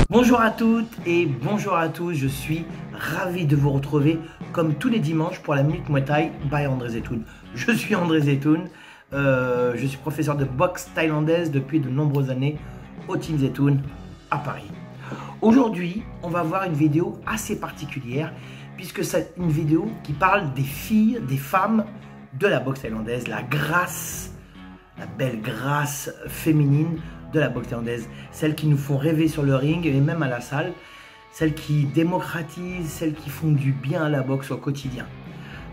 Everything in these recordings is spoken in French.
Bonjour à toutes et bonjour à tous, je suis ravi de vous retrouver comme tous les dimanches pour la Minute Muay Thai by André Zetoun. Je suis André Zetoun, je suis professeur de boxe thaïlandaise depuis de nombreuses années au Team Zetoun à Paris. Aujourd'hui, on va voir une vidéo assez particulière puisque c'est une vidéo qui parle des filles, des femmes de la boxe thaïlandaise, la grâce, la belle grâce féminine de la boxe thaïlandaise, celles qui nous font rêver sur le ring et même à la salle, celles qui démocratisent, celles qui font du bien à la boxe au quotidien.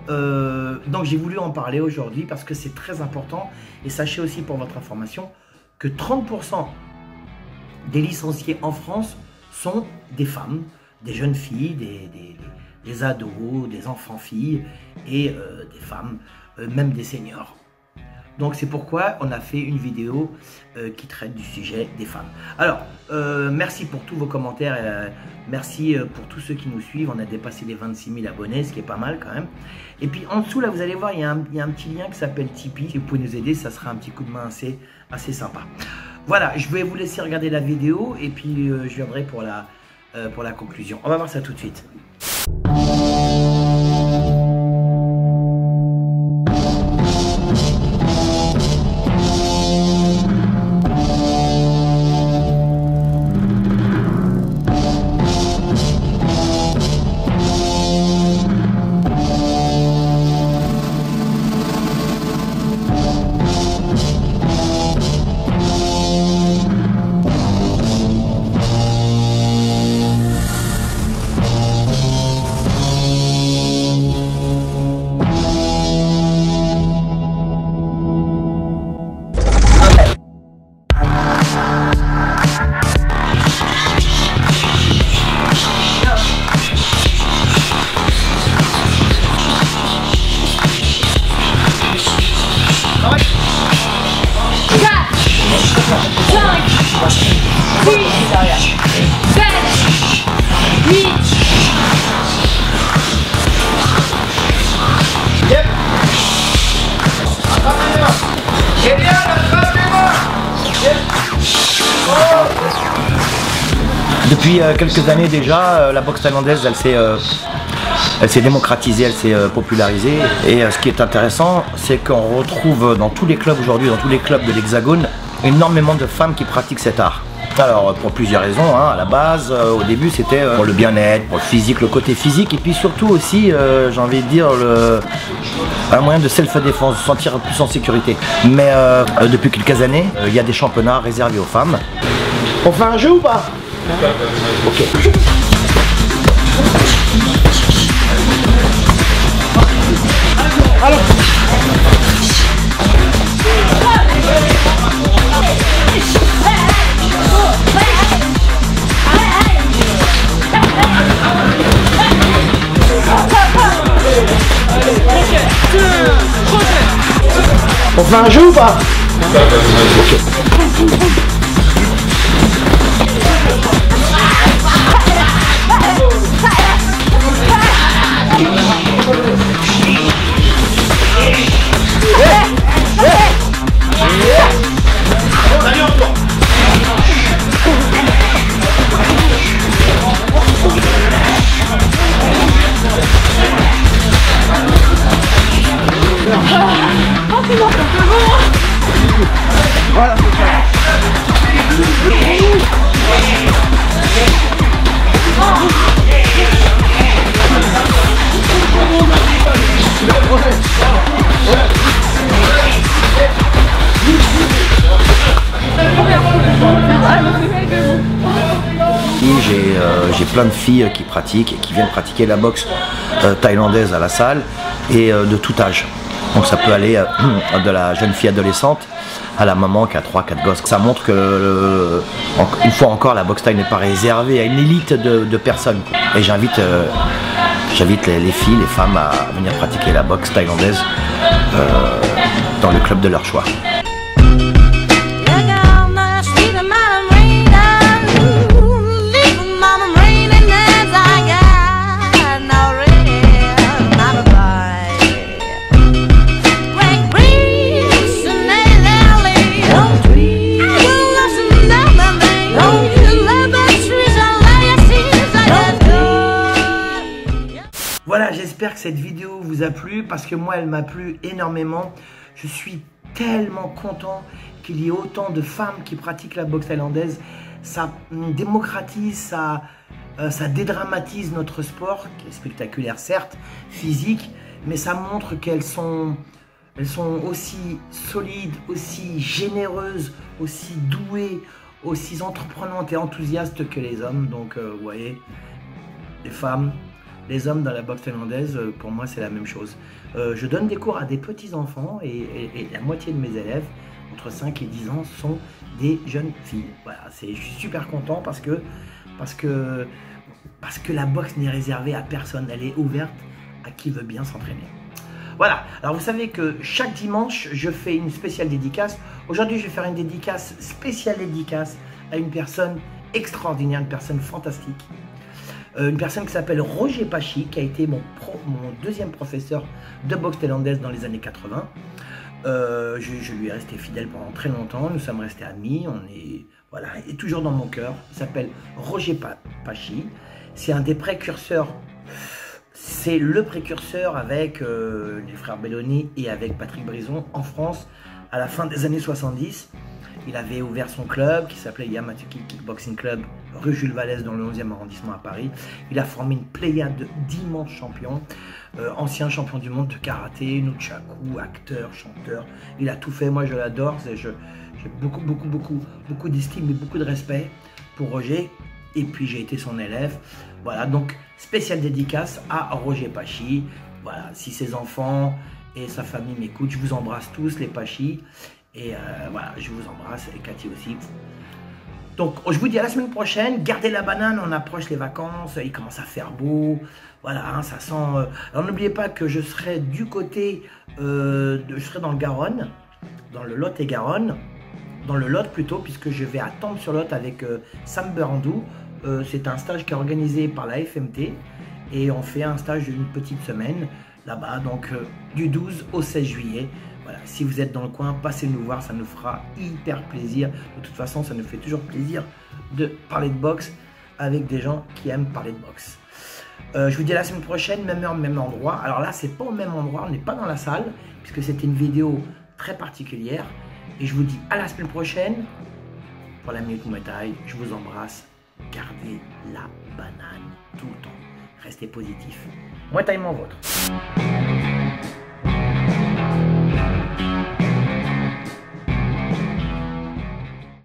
Donc j'ai voulu en parler aujourd'hui parce que c'est très important et sachez aussi pour votre information que 30% des licenciés en France sont des femmes, des jeunes filles, des ados, des enfants-filles et des femmes, même des seniors. Donc c'est pourquoi on a fait une vidéo qui traite du sujet des femmes. Alors, merci pour tous vos commentaires, merci pour tous ceux qui nous suivent. On a dépassé les 26 000 abonnés, ce qui est pas mal quand même. Et puis en dessous, là, vous allez voir, il y a un petit lien qui s'appelle Tipeee. Si vous pouvez nous aider, ça sera un petit coup de main assez sympa. Voilà, je vais vous laisser regarder la vidéo et puis je viendrai pour la conclusion. On va voir ça tout de suite. Depuis quelques années déjà, la boxe thaïlandaise, elle s'est démocratisée, elle s'est popularisée. Et ce qui est intéressant, c'est qu'on retrouve dans tous les clubs aujourd'hui, dans tous les clubs de l'Hexagone, énormément de femmes qui pratiquent cet art. Alors pour plusieurs raisons, hein. À la base, au début c'était pour le bien-être, pour le physique, le côté physique, et puis surtout aussi, j'ai envie de dire, un moyen de self-défense, se sentir plus en sécurité. Mais depuis quelques années, il y a des championnats réservés aux femmes. On fait un jeu ou pas? Ok. Alors. On fait un jeu ou pas? Ok. Voilà, c'est ça. J'ai plein de filles qui pratiquent et qui viennent pratiquer la boxe thaïlandaise à la salle et de tout âge. Donc ça peut aller de la jeune fille adolescente à la maman qui a 3-4 gosses. Ça montre que, une fois encore, la boxe thaï n'est pas réservée à une élite de personnes. Et j'invite les filles, les femmes à venir pratiquer la boxe thaïlandaise dans le club de leur choix. Green cette vidéo vous a plu parce que moi, elle m'a plu énormément. Je suis tellement content qu'il y ait autant de femmes qui pratiquent la boxe thaïlandaise. Ça démocratise, ça dédramatise notre sport, qui est spectaculaire certes, physique, mais ça montre qu'elles sont aussi solides, aussi généreuses, aussi douées, aussi entreprenantes et enthousiastes que les hommes. Donc vous voyez, les femmes, les hommes dans la boxe thaïlandaise, pour moi c'est la même chose. Je donne des cours à des petits enfants et la moitié de mes élèves, entre 5 et 10 ans, sont des jeunes filles. Voilà, je suis super content parce que la boxe n'est réservée à personne, elle est ouverte à qui veut bien s'entraîner. Voilà, alors vous savez que chaque dimanche, je fais une spéciale dédicace. Aujourd'hui, je vais faire une dédicace, spéciale dédicace à une personne extraordinaire, une personne fantastique. Une personne qui s'appelle Roger Pachi, qui a été mon deuxième professeur de boxe thaïlandaise dans les années 80. Je lui ai resté fidèle pendant très longtemps, nous sommes restés amis, voilà, il est toujours dans mon cœur. Il s'appelle Roger Pachi, c'est un des précurseurs. C'est le précurseur avec les frères Belloni et avec Patrick Brison en France à la fin des années 70. Il avait ouvert son club qui s'appelait Yamatuki Kickboxing Club, rue Jules Vallès dans le 11e arrondissement à Paris. Il a formé une pléiade d'immenses champions, anciens champions du monde de karaté, nunchaku, acteur, chanteur. Il a tout fait, moi je l'adore, j'ai beaucoup d'estime et beaucoup de respect pour Roger. Et puis j'ai été son élève. Voilà, donc spéciale dédicace à Roger Pachi. Voilà, si ses enfants et sa famille m'écoutent, je vous embrasse tous les Pachi. Et voilà, je vous embrasse et Cathy aussi. Donc je vous dis à la semaine prochaine. Gardez la banane, on approche les vacances, il commence à faire beau. Voilà, hein, ça sent... Alors n'oubliez pas que je serai du côté... je serai dans le Garonne, dans le Lot-et-Garonne. Dans le Lot plutôt, puisque je vais à Thames-sur-Lot avec Sam Berandou. C'est un stage qui est organisé par la FMT et on fait un stage d'une petite semaine là-bas, donc du 12 au 16 juillet. Voilà, si vous êtes dans le coin, passez nous voir, ça nous fera hyper plaisir. De toute façon, ça nous fait toujours plaisir de parler de boxe avec des gens qui aiment parler de boxe. Je vous dis à la semaine prochaine, même heure, même endroit. Alors là, c'est pas au même endroit, on n'est pas dans la salle, puisque c'était une vidéo très particulière. Et je vous dis à la semaine prochaine pour la Minute Muay Thai. Je vous embrasse. Gardez la banane tout le temps. Restez positif. Muay Thai, mon vôtre.